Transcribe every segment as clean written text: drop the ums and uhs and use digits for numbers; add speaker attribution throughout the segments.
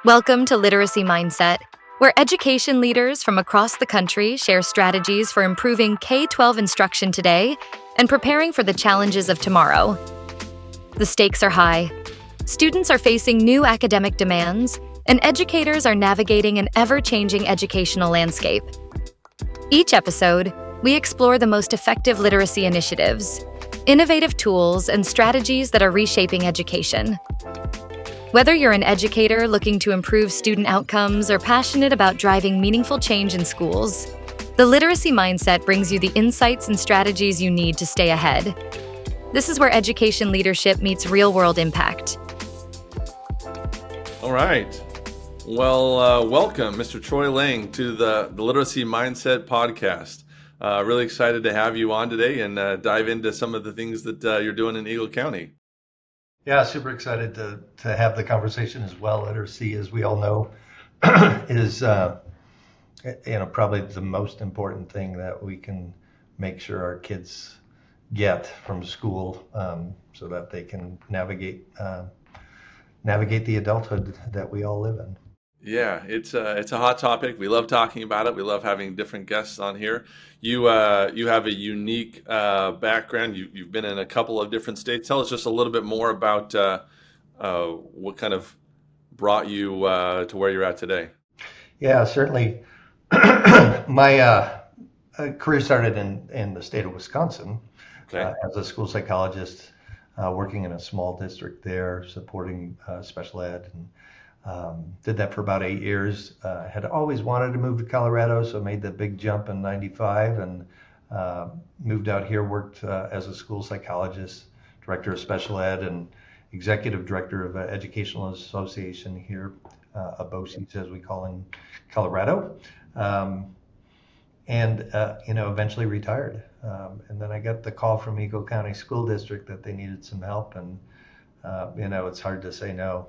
Speaker 1: Welcome to Literacy Mindset, where education leaders from across the country share strategies for improving K-12 instruction today and preparing for the challenges of tomorrow. The stakes are high. Students are facing new academic demands, and educators are navigating an ever-changing educational landscape. Each episode, we explore the most effective literacy initiatives, innovative tools, and strategies that are reshaping education. Whether you're an educator looking to improve student outcomes or passionate about driving meaningful change in schools, the Literacy Mindset brings you the insights and strategies you need to stay ahead. This is where education leadership meets real-world impact.
Speaker 2: All right. Well, welcome, Mr. Troy Lange, to the Literacy Mindset podcast. Really excited to have you on today and dive into some of the things that you're doing in Eagle County.
Speaker 3: Yeah, super excited to have the conversation as well. Literacy, as we all know, is probably the most important thing that we can make sure our kids get from school, so that they can navigate the adulthood that we all live in.
Speaker 2: Yeah, it's a hot topic. We love talking about it. We love having different guests on here. You have a unique background. You've been in a couple of different states. Tell us just a little bit more about what kind of brought you to where you're at today.
Speaker 3: Yeah, certainly. My career started in the state of Wisconsin.
Speaker 2: Okay.
Speaker 3: As a school psychologist, working in a small district there, supporting special ed, and did that for about 8 years. Had always wanted to move to Colorado, so made the big jump in '95 and moved out here, worked as a school psychologist, director of special ed, and executive director of an educational association here, ABOCES, as we call in Colorado. Eventually retired. And then I got the call from Eagle County School District that they needed some help, and it's hard to say no.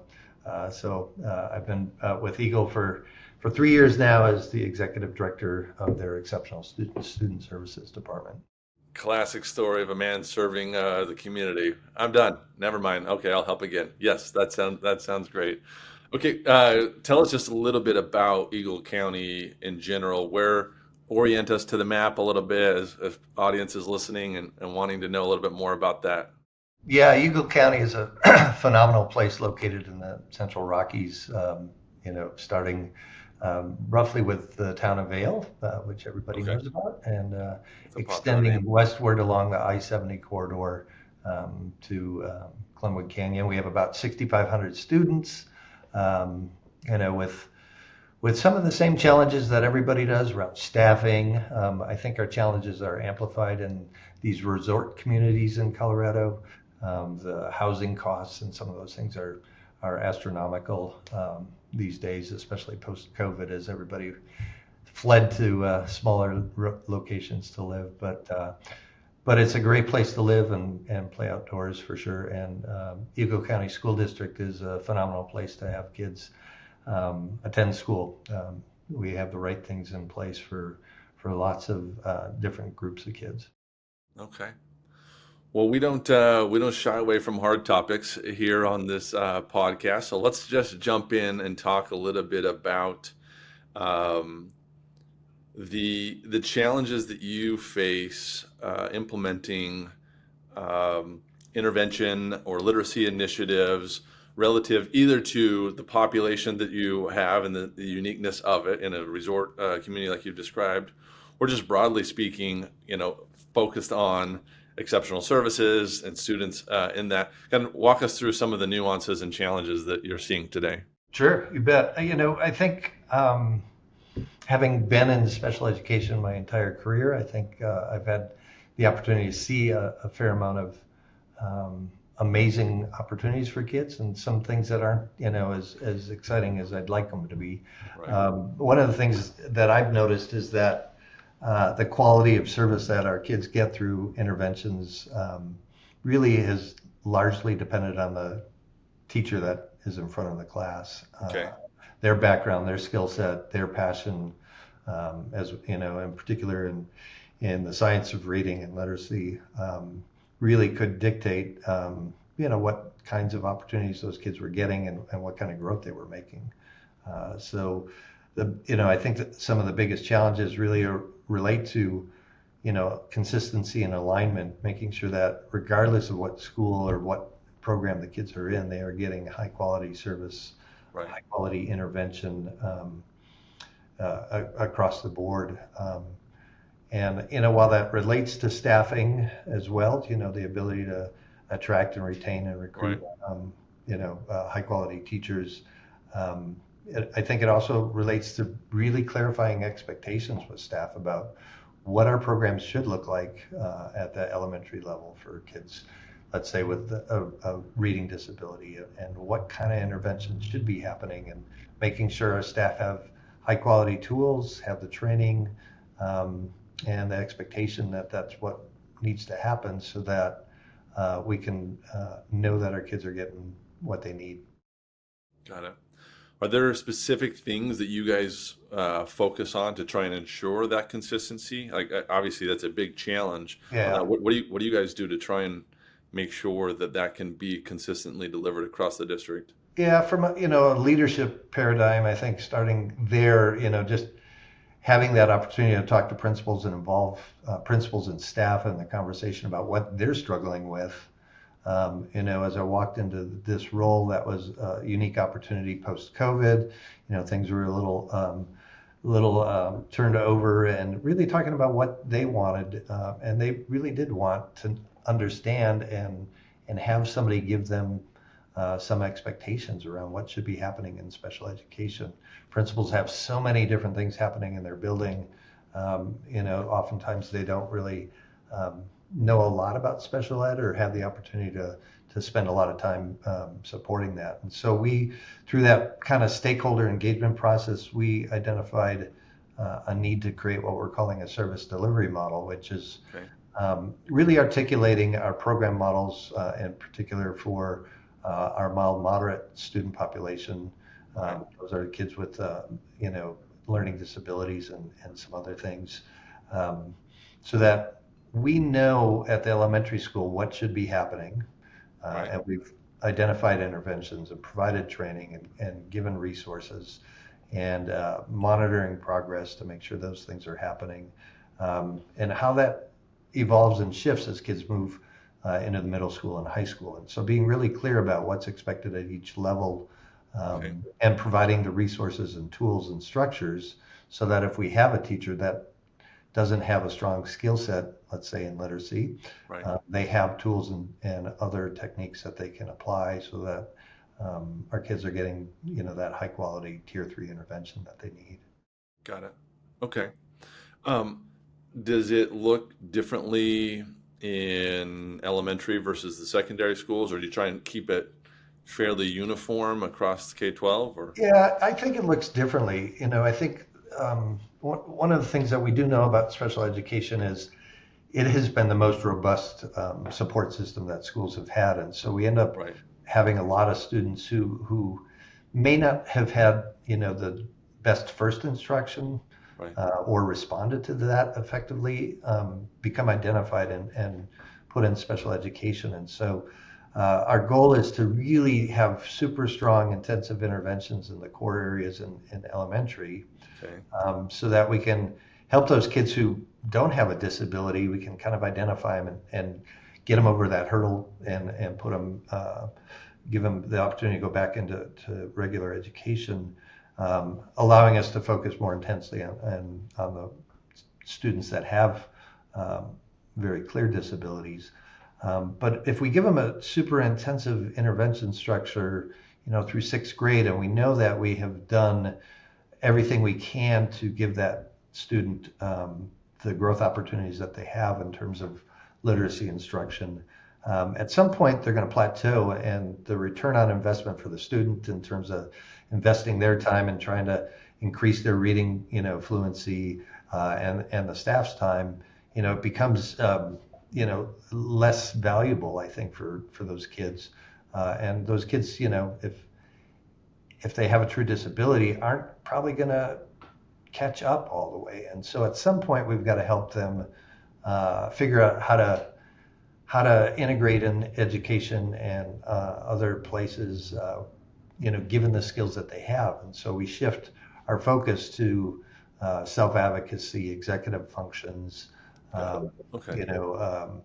Speaker 3: So I've been with Eagle for 3 years now as the executive director of their exceptional student services department.
Speaker 2: Classic story of a man serving the community. I'm done. Never mind. Okay, I'll help again. Yes, that sounds great. Okay, tell us just a little bit about Eagle County in general. Orient us to the map a little bit as audience is listening and wanting to know a little bit more about that.
Speaker 3: Yeah, Eagle County is a phenomenal place located in the Central Rockies, starting roughly with the town of Vail, which everybody knows about, and extending westward along the I-70 corridor to Glenwood Canyon. We have about 6,500 students, with some of the same challenges that everybody does around staffing. I think our challenges are amplified in these resort communities in Colorado. The housing costs and some of those things are astronomical these days, especially post-COVID, as everybody fled to smaller locations to live. But it's a great place to live and play outdoors for sure. And Eagle County School District is a phenomenal place to have kids attend school. We have the right things in place for lots of different groups of kids.
Speaker 2: Okay. Well, we don't shy away from hard topics here on this podcast. So let's just jump in and talk a little bit about the challenges that you face implementing intervention or literacy initiatives relative either to the population that you have and the uniqueness of it in a resort community like you've described, or just broadly speaking, focused on exceptional services and students in that. Kind of walk us through some of the nuances and challenges that you're seeing today.
Speaker 3: Sure, you bet. I think having been in special education my entire career, I think I've had the opportunity to see a fair amount of amazing opportunities for kids and some things that aren't, as exciting as I'd like them to be. Right. One of the things that I've noticed is that the quality of service that our kids get through interventions really is largely dependent on the teacher that is in front of the class.
Speaker 2: Okay.
Speaker 3: Their background, their skill set, their passion, as in particular in the science of reading and literacy, really could dictate, what kinds of opportunities those kids were getting and what kind of growth they were making. So I think that some of the biggest challenges really relate to, consistency and alignment, making sure that regardless of what school or what program the kids are in, they are getting high quality service,
Speaker 2: Right.
Speaker 3: high quality intervention across the board. And while that relates to staffing as well, the ability to attract and retain and recruit, high quality teachers. I think it also relates to really clarifying expectations with staff about what our programs should look like at the elementary level for kids, let's say with a reading disability, and what kind of interventions should be happening, and making sure our staff have high quality tools, have the training, and the expectation that that's what needs to happen so that we can know that our kids are getting what they need.
Speaker 2: Got it. Are there specific things that you guys focus on to try and ensure that consistency? Like, obviously, that's a big challenge.
Speaker 3: Yeah.
Speaker 2: What do you guys do to try and make sure that can be consistently delivered across the district?
Speaker 3: Yeah, from a leadership paradigm, I think starting there, just having that opportunity to talk to principals and involve principals and staff in the conversation about what they're struggling with. As I walked into this role, that was a unique opportunity post-COVID. Things were a little turned over, and really talking about what they wanted, and they really did want to understand and have somebody give them some expectations around what should be happening in special education. Principals have so many different things happening in their building. Oftentimes they don't really know a lot about special ed or have the opportunity to spend a lot of time supporting that. And so through that kind of stakeholder engagement process, we identified a need to create what we're calling a service delivery model, which is really articulating our program models, in particular for our mild moderate student population. Those are kids with learning disabilities and some other things, so that we know at the elementary school what should be happening, and we've identified interventions and provided training and given resources and monitoring progress to make sure those things are happening, and how that evolves and shifts as kids move into the middle school and high school. And so being really clear about what's expected at each level, and providing the resources and tools and structures so that if we have a teacher that doesn't have a strong skill set, let's say in literacy, they have tools and other techniques that they can apply so that our kids are getting that high quality tier 3 intervention that they need.
Speaker 2: Got it. Okay. Does it look differently in elementary versus the secondary schools, or do you try and keep it fairly uniform across K-12? Or
Speaker 3: yeah, I think it looks differently. I think one of the things that we do know about special education is it has been the most robust support system that schools have had, and so we end up having a lot of students who may not have had the best first instruction, or responded to that effectively, become identified and put in special education. And so our goal is to really have super strong intensive interventions in the core areas in elementary, so that we can help those kids who don't have a disability. We can kind of identify them and get them over that hurdle and put them, give them the opportunity to go back into regular education, allowing us to focus more intensely on the students that have very clear disabilities. But if we give them a super intensive intervention structure, through 6th grade, and we know that we have done everything we can to give that student the growth opportunities that they have in terms of literacy instruction, at some point they're going to plateau, and the return on investment for the student in terms of investing their time and trying to increase their reading, fluency, and the staff's time, it becomes, less valuable, I think, for those kids. And those kids, if they have a true disability, aren't probably going to catch up all the way. And so at some point we've got to help them figure out how to integrate in education and other places given the skills that they have. And so we shift our focus to self-advocacy, executive functions,
Speaker 2: Okay.
Speaker 3: you know,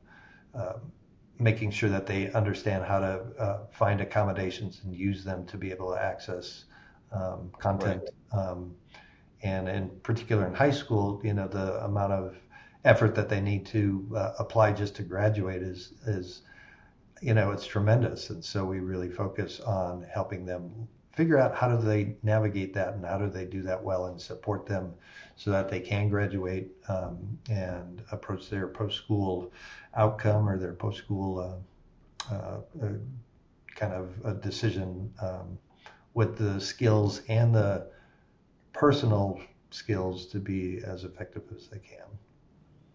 Speaker 3: making sure that they understand how to find accommodations and use them to be able to access content. And in particular in high school, the amount of effort that they need to apply just to graduate is it's tremendous. And so we really focus on helping them figure out how do they navigate that and how do they do that well and support them so that they can graduate and approach their post-school outcome or their post-school kind of a decision with the skills and the personal skills to be as effective as they can.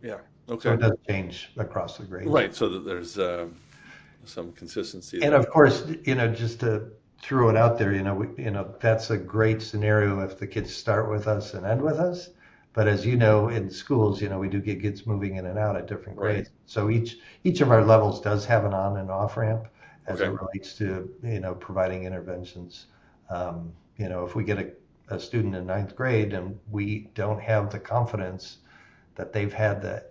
Speaker 2: Yeah.
Speaker 3: So
Speaker 2: Okay.
Speaker 3: it does change across the grades.
Speaker 2: Right. So that there's some consistency
Speaker 3: And
Speaker 2: there.
Speaker 3: of course, just to throw it out there, that's a great scenario if the kids start with us and end with us. But as you know, in schools, we do get kids moving in and out at different
Speaker 2: Right.
Speaker 3: grades. So each of our levels does have an on and off ramp as
Speaker 2: Okay.
Speaker 3: it relates to, providing interventions. If we get a student in ninth grade and we don't have the confidence that they've had the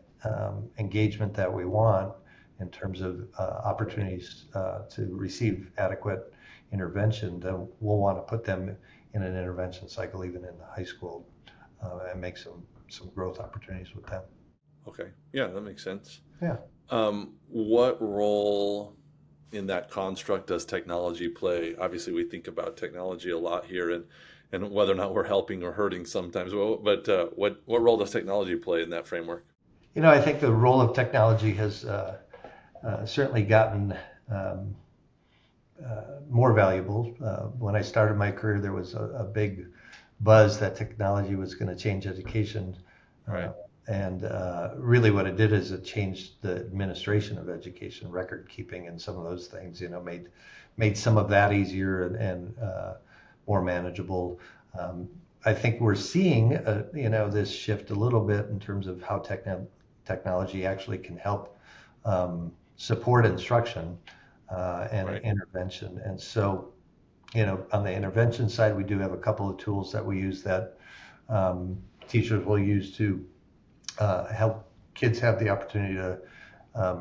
Speaker 3: engagement that we want in terms of opportunities to receive adequate intervention, then we'll want to put them in an intervention cycle even in the high school and make some growth opportunities with them.
Speaker 2: Okay. Yeah, that makes sense.
Speaker 3: Yeah.
Speaker 2: What role in that construct does technology play? Obviously, we think about technology a lot here and whether or not we're helping or hurting sometimes. Well, but what role does technology play in that framework?
Speaker 3: I think the role of technology has certainly gotten more valuable. When I started my career, there was a big buzz that technology was going to change education.
Speaker 2: Right.
Speaker 3: And really what it did is it changed the administration of education, record keeping and some of those things, made some of that easier and more manageable. I think we're seeing, this shift a little bit in terms of how technology actually can help support instruction and
Speaker 2: Right.
Speaker 3: intervention. And so, on the intervention side, we do have a couple of tools that we use that teachers will use to help kids have the opportunity to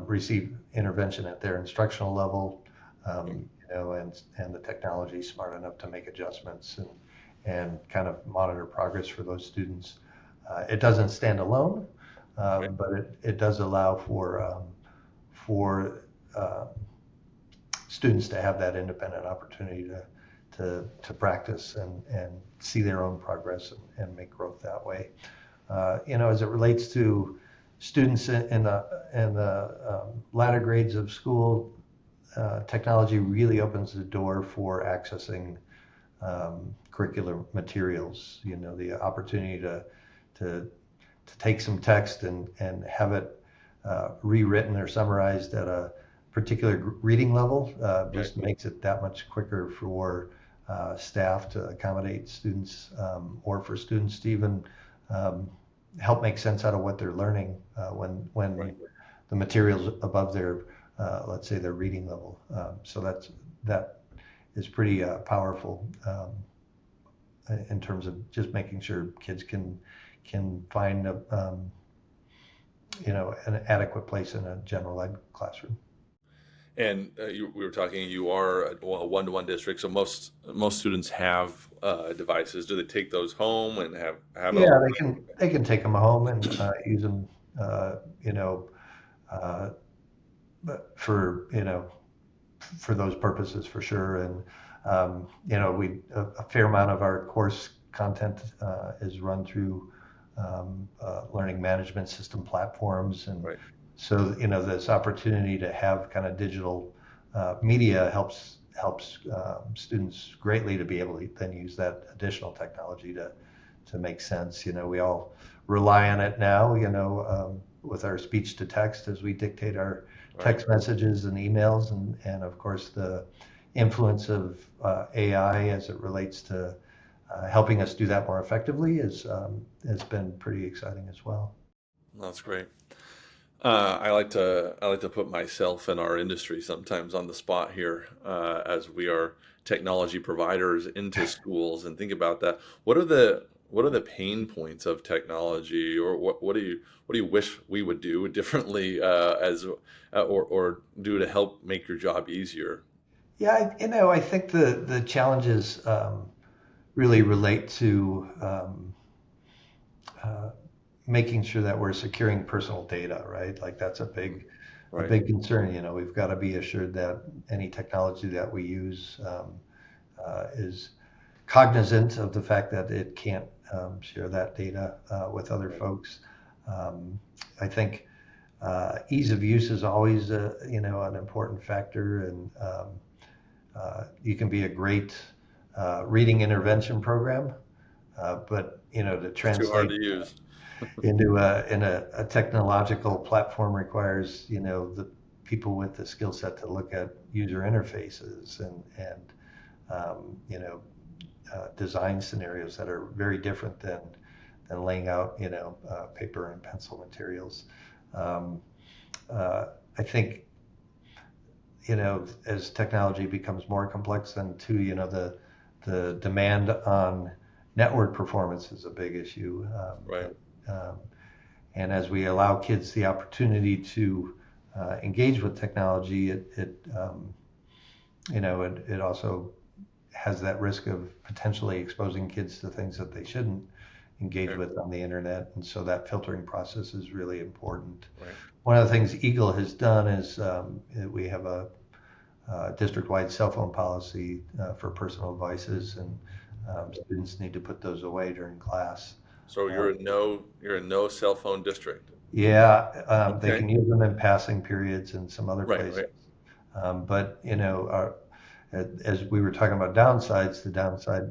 Speaker 3: receive intervention at their instructional level, and the technology is smart enough to make adjustmts and kind of monitor progress for those students. It doesn't stand alone,
Speaker 2: Right.
Speaker 3: but it does allow for students to have that independent opportunity to practice and see their own progress and make growth that way. As it relates to students in the latter grades of school, technology really opens the door for accessing curricular materials. The opportunity to take some text and have it rewritten or summarized at a particular reading level just makes it that much quicker for staff to accommodate students or for students to even help make sense out of what they're learning when
Speaker 2: Right.
Speaker 3: the materials above their, let's say, their reading level. So that is pretty powerful in terms of just making sure kids can find an adequate place in a general ed classroom.
Speaker 2: And we were talking. You are a one-to-one district, so most students have devices. Do they take those home and have
Speaker 3: Yeah, they can take them home and use them, but for those purposes for sure. And a fair amount of our course content is run through learning management system platforms, and
Speaker 2: Right.
Speaker 3: so this opportunity to have kind of digital media helps students greatly to be able to then use that additional technology to make sense. We all rely on it now, with our speech to text as we dictate our text messages and emails, and of course the influence of AI as it relates to helping us do that more effectively has been pretty exciting as well.
Speaker 2: That's great. I like to put myself and our industry sometimes on the spot here as we are technology providers into schools and think about that, what are the pain points of technology, or what do you wish we would do differently or do to help make your job easier?
Speaker 3: Yeah, I think the challenges really relate to making sure that we're securing personal data, right? Like that's a
Speaker 2: Right.
Speaker 3: big concern. We've got to be assured that any technology that we use is cognizant of the fact that it can't share that data with other folks. I think ease of use is always an important factor, and you can be a great reading intervention program, but to
Speaker 2: It's too hard
Speaker 3: translate
Speaker 2: to use.
Speaker 3: into a technological platform requires the people with the skill set to look at user interfaces and design scenarios that are very different than laying out paper and pencil materials. I think as technology becomes more complex, then too the demand on network performance is a big issue.
Speaker 2: Right.
Speaker 3: And as we allow kids the opportunity to engage with technology, it also has that risk of potentially exposing kids to things that they shouldn't engage
Speaker 2: Okay.
Speaker 3: with on the internet. And so that filtering process is really important.
Speaker 2: Right.
Speaker 3: One of the things Eagle has done is we have a district-wide cell phone policy for personal devices, and students need to put those away during class.
Speaker 2: So you're a no cell phone district.
Speaker 3: Yeah, they
Speaker 2: Okay.
Speaker 3: can use them in passing periods and some other
Speaker 2: Right.
Speaker 3: places.
Speaker 2: Right.
Speaker 3: But as we were talking about downsides, the downside,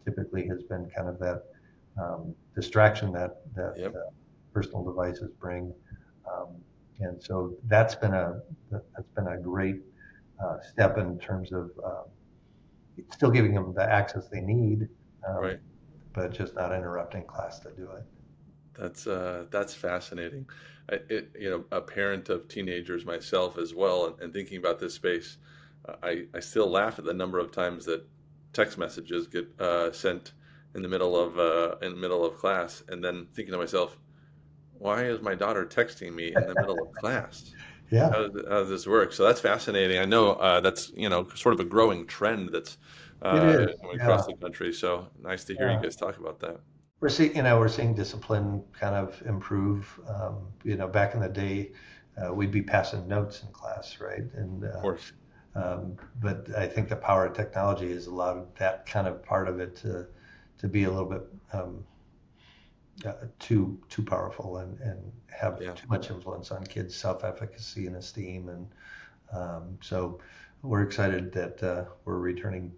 Speaker 3: typically has been kind of that distraction that
Speaker 2: Yep.
Speaker 3: personal devices bring, and so that's been a great step in terms of still giving them the access they need,
Speaker 2: Right.
Speaker 3: but just not interrupting class to do it.
Speaker 2: That's fascinating. A parent of teenagers myself as well, and thinking about this space, I still laugh at the number of times that text messages get sent in the middle of class, and then thinking to myself, why is my daughter texting me in the middle of class?
Speaker 3: Yeah,
Speaker 2: How does this work? So that's fascinating. I know that's sort of a growing trend that's
Speaker 3: it is.
Speaker 2: going across
Speaker 3: Yeah,
Speaker 2: the country. So nice to hear you
Speaker 3: yeah.
Speaker 2: guys talk about that.
Speaker 3: We're seeing discipline kind of improve. Back in the day, we'd be passing notes in class, right? And
Speaker 2: Of course.
Speaker 3: but I think the power of technology has allowed that kind of part of it to be a little bit too powerful and have
Speaker 2: Yeah.
Speaker 3: too much influence on kids' self-efficacy and esteem. And so we're excited that we're returning,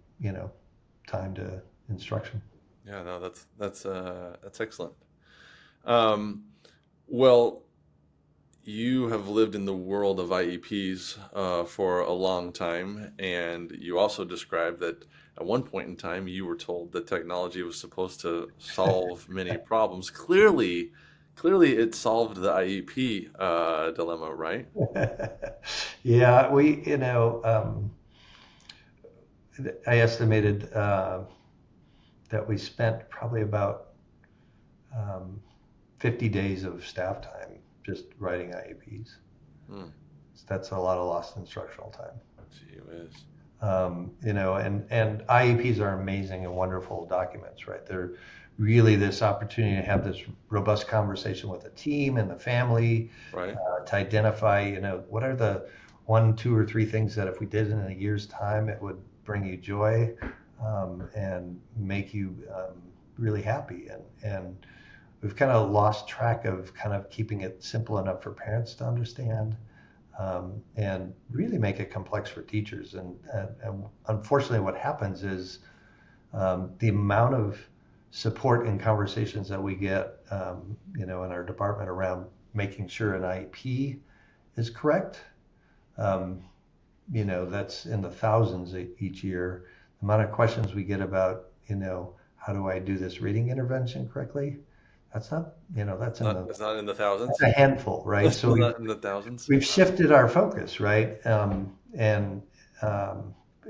Speaker 3: time to instruction.
Speaker 2: Yeah, no, that's excellent. Well, you have lived in the world of IEPs for a long time, and you also described that at one point in time you were told that technology was supposed to solve many problems. Clearly, it solved the IEP dilemma, right?
Speaker 3: Yeah, I estimated that we spent probably about 50 days of staff time just writing IEPs.
Speaker 2: Hmm.
Speaker 3: That's a lot of lost instructional time.
Speaker 2: Gee whiz.
Speaker 3: And IEPs are amazing and wonderful documents, right? They're really this opportunity to have this robust conversation with the team and the family,
Speaker 2: Right.
Speaker 3: to identify, what are the 1, 2, or 3 things that if we did in a year's time, it would bring you joy, and make you really happy. And we've kind of lost track of kind of keeping it simple enough for parents to understand, and really make it complex for teachers. And unfortunately, what happens is the amount of support and conversations that we get, in our department around making sure an IEP is correct, that's in the thousands each year. The amount of questions we get about, how do I do this reading intervention correctly? That's not, that's
Speaker 2: It's not in the thousands.
Speaker 3: that's a handful, right? So
Speaker 2: Not in the thousands.
Speaker 3: we've shifted our focus, right? And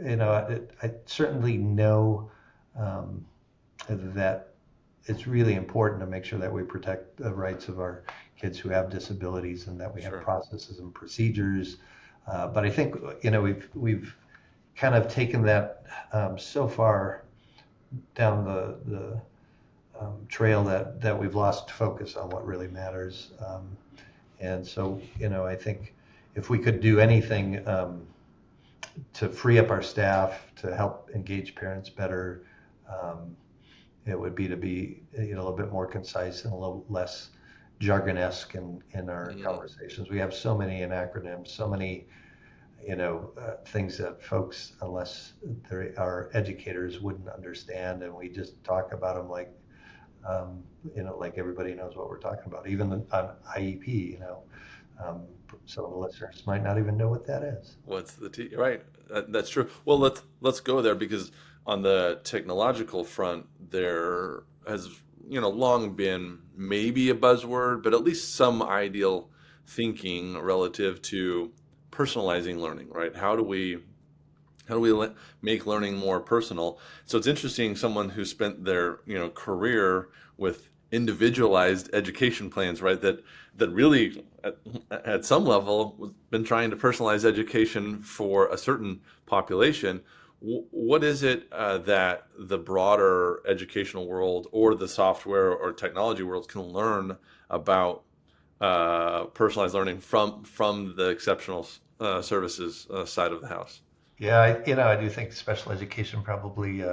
Speaker 3: I certainly know that it's really important to make sure that we protect the rights of our kids who have disabilities and that we have
Speaker 2: Sure.
Speaker 3: processes and procedures. But I think, we've kind of taken that so far down the trail that we've lost focus on what really matters. And so, I think if we could do anything to free up our staff to help engage parents better, it would be to be a little bit more concise and a little less jargon-esque in our conversations. We have so many acronyms, so many things that folks, unless they are educators, wouldn't understand, and we just talk about them like like everybody knows what we're talking about. Even on IEP, some of the listeners might not even know what that is.
Speaker 2: What's the T? Right. That's true. Well, let's go there, because on the technological front, there has long been maybe a buzzword, but at least some ideal thinking relative to personalizing learning. Right? How do we make learning more personal? So it's interesting. Someone who spent their career with individualized education plans, right? That really at some level been trying to personalize education for a certain population. What is it that the broader educational world or the software or technology world can learn about personalized learning from the exceptional services side of the house?
Speaker 3: Yeah, I do think special education probably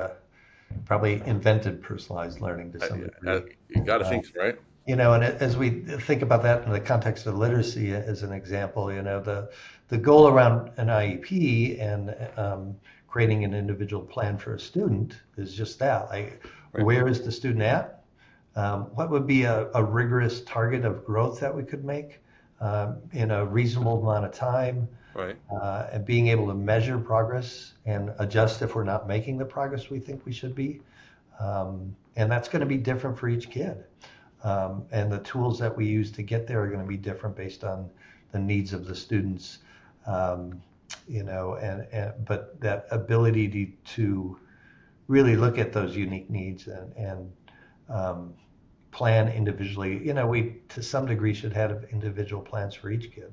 Speaker 3: invented personalized learning to some degree.
Speaker 2: You got to think, right?
Speaker 3: And as we think about that in the context of literacy, as an example, the goal around an IEP and creating an individual plan for a student is just that. Like,
Speaker 2: Right.
Speaker 3: where is the student at? What would be a rigorous target of growth that we could make in a reasonable amount of time?
Speaker 2: Right.
Speaker 3: And being able to measure progress and adjust if we're not making the progress we think we should be. And that's going to be different for each kid. And the tools that we use to get there are going to be different based on the needs of the students. But that ability to really look at those unique needs and plan individually. We, to some degree, should have individual plans for each kid.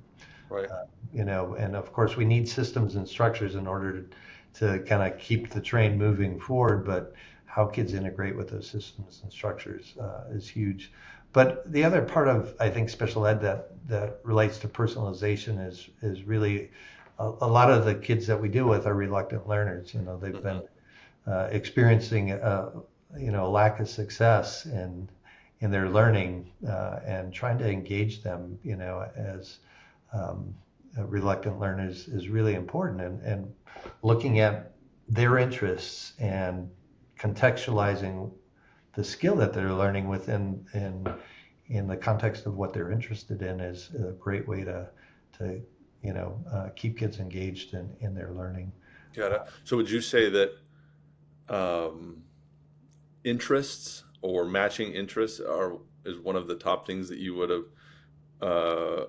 Speaker 2: Right.
Speaker 3: And of course we need systems and structures in order to kind of keep the train moving forward, but how kids integrate with those systems and structures is huge. But the other part of, I think, special ed that relates to personalization is really a lot of the kids that we deal with are reluctant learners. They've been experiencing a lack of success in their learning, and trying to engage them as reluctant learners is really important, and looking at their interests and contextualizing the skill that they're learning within in the context of what they're interested in is a great way to keep kids engaged in their learning.
Speaker 2: Got it. So would you say that interests or matching interests is one of the top things that you would have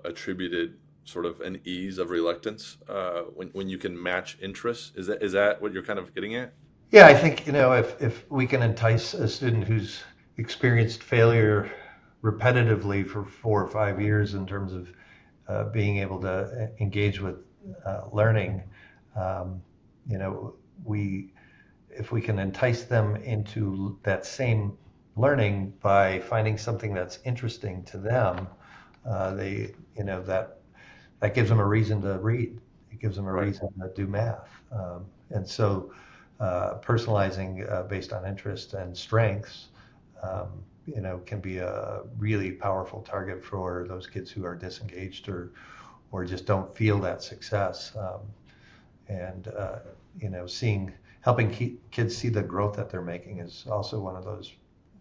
Speaker 2: attributed sort of an ease of reluctance when you can match interests? Is that what you're kind of getting at?
Speaker 3: Yeah, I think if we can entice a student who's experienced failure repetitively for 4 or 5 years in terms of being able to engage with learning, if we can entice them into that same learning by finding something that's interesting to them, that gives them a reason to read. It gives them a
Speaker 2: Right.
Speaker 3: reason to do math. And so personalizing based on interest and strengths, can be a really powerful target for those kids who are disengaged or just don't feel that success. Helping kids see the growth that they're making is also one of those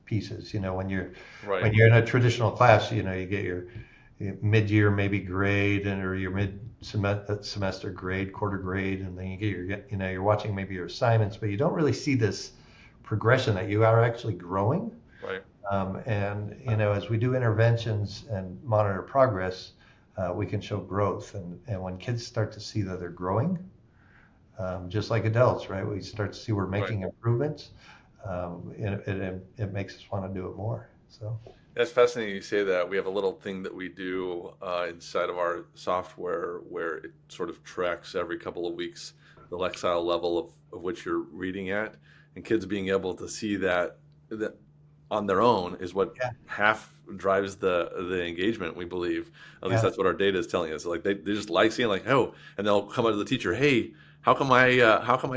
Speaker 3: pieces. When you're in a traditional class, you get your mid-year maybe grade or your mid-semester grade, quarter grade, and then you get you're watching maybe your assignments, but you don't really see this progression that you are actually growing.
Speaker 2: Right.
Speaker 3: As we do interventions and monitor progress, we can show growth. And when kids start to see that they're growing, just like adults, right? We start to see we're
Speaker 2: Right.
Speaker 3: making improvements, and it makes us want to do it more. So,
Speaker 2: That's fascinating you say that. We have a little thing that we do inside of our software where it sort of tracks every couple of weeks the Lexile level of which you're reading at, and kids being able to see that on their own is what
Speaker 3: yeah,
Speaker 2: half drives the engagement, we believe. At least
Speaker 3: yeah,
Speaker 2: that's what our data is telling us. Like they just like seeing like, oh, and they'll come up to the teacher, hey, how come I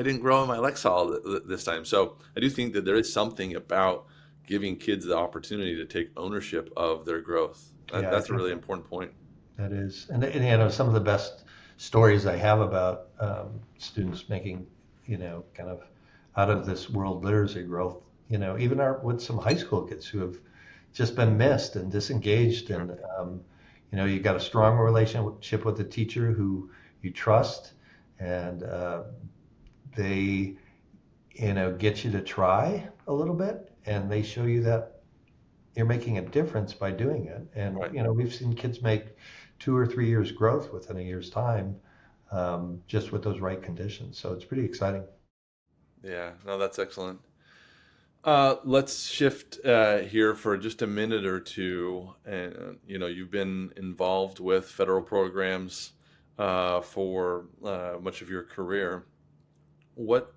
Speaker 2: didn't grow in my Lexile this time? So I do think that there is something about giving kids the opportunity to take ownership of their growth.
Speaker 3: yeah. I
Speaker 2: That's a
Speaker 3: think
Speaker 2: really important point.
Speaker 3: that is, and some of the best stories I have about students making, kind of out of this world literacy growth. Even with some high school kids who have just been missed and disengaged,
Speaker 2: Sure.
Speaker 3: and you got a strong relationship with the teacher who you trust, and they, get you to try a little bit, and they show you that you're making a difference by doing it. And
Speaker 2: Right.
Speaker 3: we've seen kids make 2 or 3 years growth within a year's time, just with those right conditions. So it's pretty exciting.
Speaker 2: Yeah. No, that's excellent. Let's shift here for just a minute or two. And you've been involved with federal programs for much of your career. What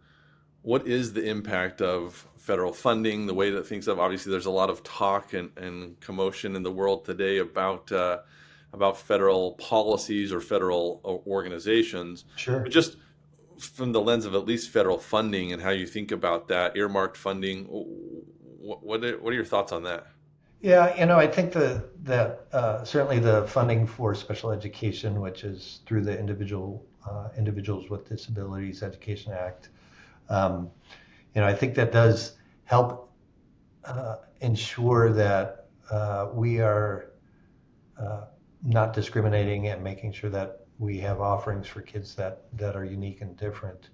Speaker 2: what is the impact of federal funding, the way that things have? Obviously, there's a lot of talk and commotion in the world today about federal policies or federal organizations, but
Speaker 3: Sure.
Speaker 2: just from the lens of at least federal funding and how you think about that earmarked funding. What are your thoughts on that?
Speaker 3: Yeah, I think that certainly the funding for special education, which is through the Individuals with Disabilities Education Act, um, I think that does help ensure that we are uh, not discriminating and making sure that we have offerings for kids that are unique and different.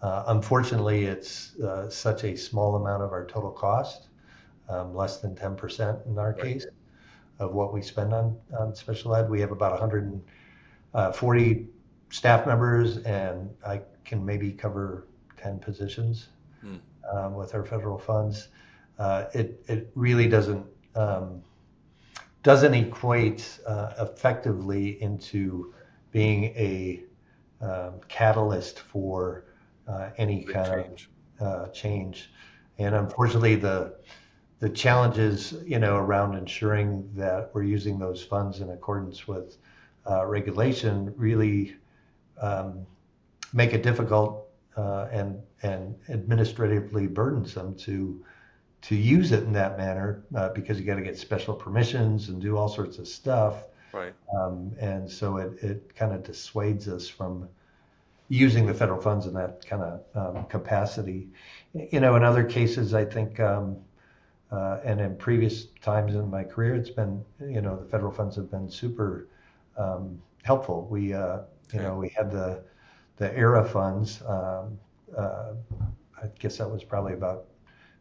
Speaker 3: Unfortunately, it's such a small amount of our total cost, less than 10% in our
Speaker 2: Right.
Speaker 3: case, of what we spend on special ed. We have about 140 staff members, and I can maybe cover 10 positions
Speaker 2: Hmm.
Speaker 3: with our federal funds. It really doesn't equate effectively into being a catalyst for any
Speaker 2: Big
Speaker 3: kind
Speaker 2: change.
Speaker 3: of change. And unfortunately, the challenges, around ensuring that we're using those funds in accordance with regulation really um, make it difficult and administratively burdensome to use it in that manner, because you got to get special permissions and do all sorts of stuff.
Speaker 2: Right.
Speaker 3: And so it kind of dissuades us from using the federal funds in that kind of capacity. In other cases, I think, and in previous times in my career, it's been, the federal funds have been super helpful.
Speaker 2: Okay.
Speaker 3: We had the ERA funds. I guess that was probably about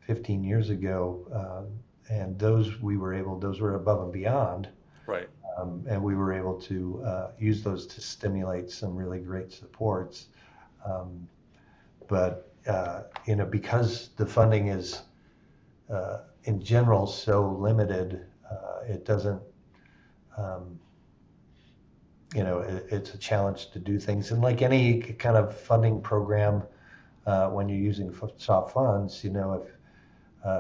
Speaker 3: 15 years ago, and those were above and beyond,
Speaker 2: Right.
Speaker 3: and we were able to use those to stimulate some really great supports. Um, but because the funding is in general so limited, it doesn't. Um, it's a challenge to do things, and like any kind of funding program, when you're using soft funds,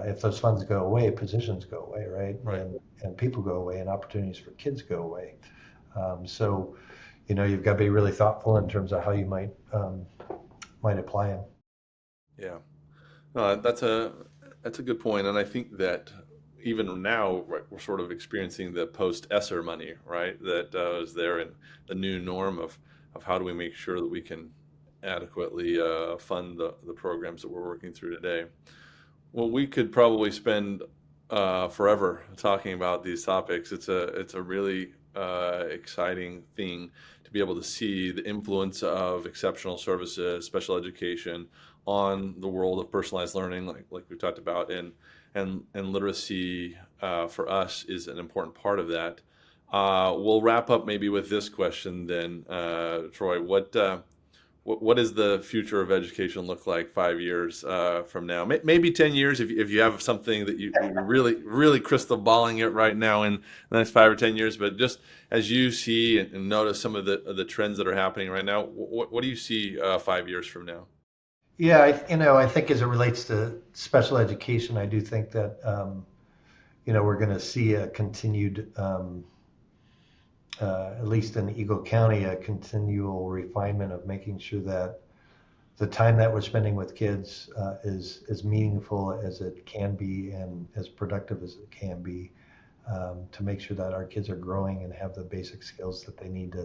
Speaker 3: if those funds go away, positions go away, right?
Speaker 2: Right.
Speaker 3: And people go away, and opportunities for kids go away. So, you've got to be really thoughtful in terms of how you might apply them.
Speaker 2: Yeah. That's a good point, and I think that even now, right, we're sort of experiencing the post-ESSER money, right? That is there, and the new norm of how do we make sure that we can adequately fund the programs that we're working through today. Well, we could probably spend forever talking about these topics. It's a really exciting thing to be able to see the influence of exceptional services, special education on the world of personalized learning, like we talked about, and literacy for us is an important part of that. We'll wrap up maybe with this question then, Troy. what does the future of education look like 5 years from now? Maybe 10 years if you have something that you're really crystal balling it right now in the next 5 or 10 years. But just as you see and notice some of the trends that are happening right now, what do you see 5 years from now?
Speaker 3: Yeah, I think as it relates to special education, I do think that we're going to see a continued, at least in Eagle County, a continual refinement of making sure that the time that we're spending with kids is as meaningful as it can be and as productive as it can be, to make sure that our kids are growing and have the basic skills that they need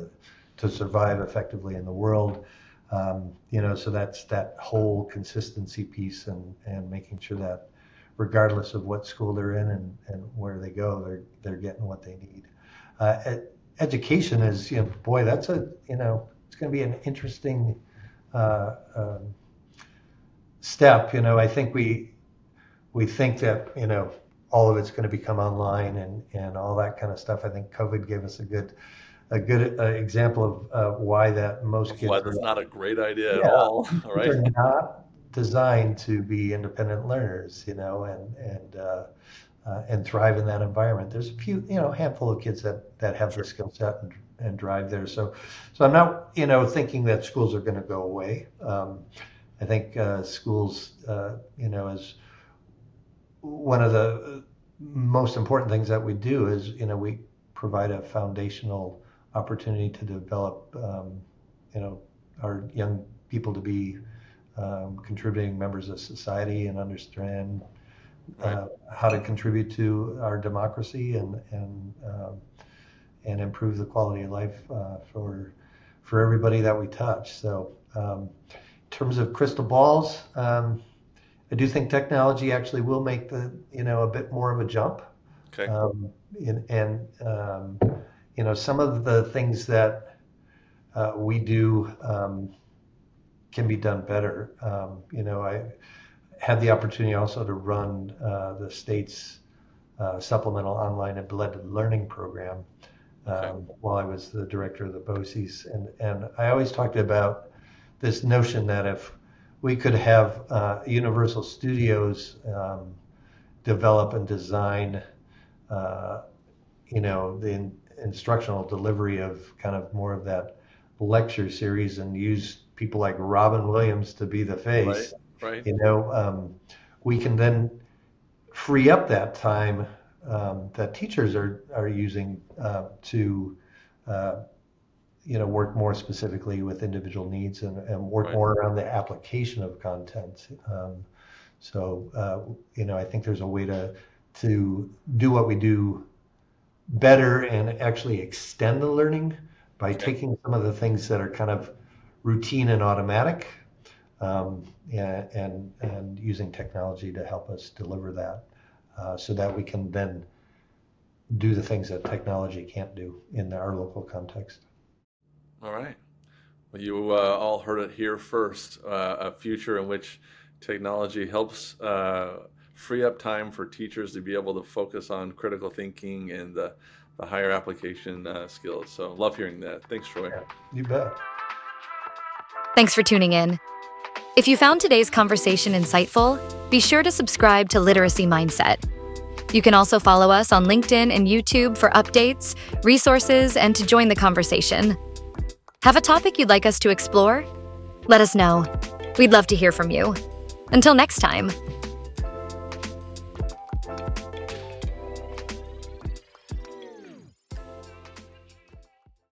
Speaker 3: to survive effectively in the world. So that's that whole consistency piece and making sure that regardless of what school they're in and where they go, they're getting what they need. Education is, boy, that's it's going to be an interesting step. I think we think that, all of it's going to become online and all that kind of stuff. I think COVID gave us a good example of why that most kids
Speaker 2: Why that's not a great idea at all, right?
Speaker 3: They're not designed to be independent learners, and thrive in that environment. There's a few, handful of kids that have the skill set and drive there. So I'm not, thinking that schools are going to go away. I think schools, is one of the most important things that we do is, we provide a foundational opportunity to develop, our young people to be contributing members of society and understand how to contribute to our democracy and improve the quality of life for everybody that we touch. So in terms of crystal balls, I do think technology actually will make a bit more of a jump.
Speaker 2: Okay.
Speaker 3: Some of the things that we do can be done better. I had the opportunity also to run the state's supplemental online and blended learning program while I was the director of the BOCES. And I always talked about this notion that if we could have universal studios develop and design, the instructional delivery of kind of more of that lecture series and use people like Robin Williams to be the face,
Speaker 2: right.
Speaker 3: We can then free up that time that teachers are using to work more specifically with individual needs and work more around the application of content. I think there's a way to do what we do better and actually extend the learning by taking some of the things that are kind of routine and automatic, and using technology to help us deliver that, so that we can then do the things that technology can't do in our local context.
Speaker 2: All right. Well, you all heard it here first. A future in which technology helps free up time for teachers to be able to focus on critical thinking and the higher application skills. So love hearing that. Thanks, Troy.
Speaker 3: Yeah, you bet.
Speaker 1: Thanks for tuning in. If you found today's conversation insightful, be sure to subscribe to Literacy Mindset. You can also follow us on LinkedIn and YouTube for updates, resources, and to join the conversation. Have a topic you'd like us to explore? Let us know. We'd love to hear from you. Until next time.